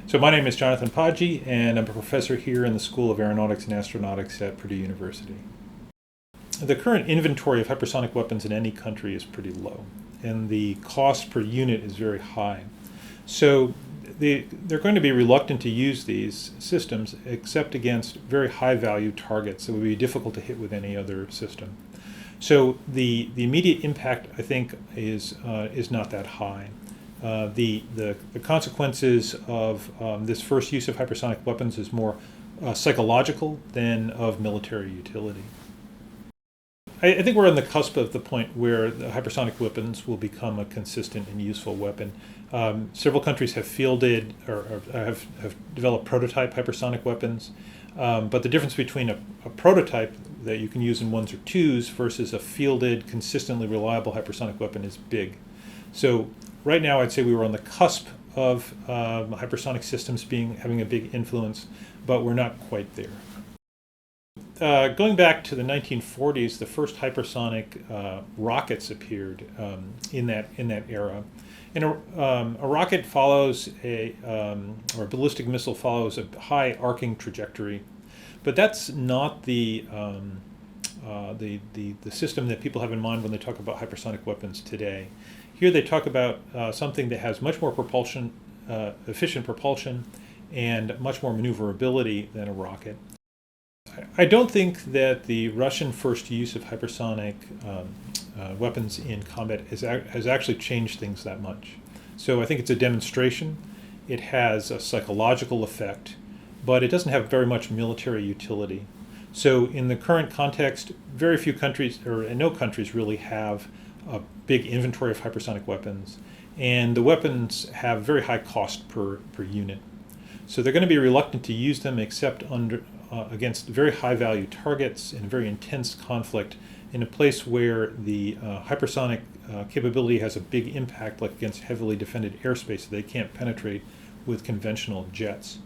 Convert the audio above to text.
So my name is Jonathan Poggie, and I'm a professor here in the School of Aeronautics and Astronautics at Purdue University. The current inventory of hypersonic weapons in any country is pretty low, and the cost per unit is very high. So they're going to be reluctant to use these systems except against very high-value targets that would be difficult to hit with any other system. So the immediate impact, I think, is not that high. The consequences of this first use of hypersonic weapons is more psychological than of military utility. I think we're on the cusp of the point where the hypersonic weapons will become a consistent and useful weapon. Several countries have fielded or have developed prototype hypersonic weapons, but the difference between a prototype that you can use in ones or twos versus a fielded, consistently reliable hypersonic weapon is big. So right now, I'd say we were on the cusp of hypersonic systems having a big influence, but we're not quite there. Going back to the 1940s, the first hypersonic rockets appeared in that era. And a rocket follows or a ballistic missile follows a high arcing trajectory, but that's not the system that people have in mind when they talk about hypersonic weapons today. Here they talk about something that has much more propulsion, efficient propulsion, and much more maneuverability than a rocket. I don't think that the Russian first use of hypersonic weapons in combat has actually changed things that much. So I think it's a demonstration. It has a psychological effect, but it doesn't have very much military utility. So in the current context, very few countries, or no countries, really have a big inventory of hypersonic weapons, and the weapons have very high cost per unit. So they're going to be reluctant to use them except against very high value targets in a very intense conflict in a place where the hypersonic capability has a big impact, like against heavily defended airspace that they can't penetrate with conventional jets.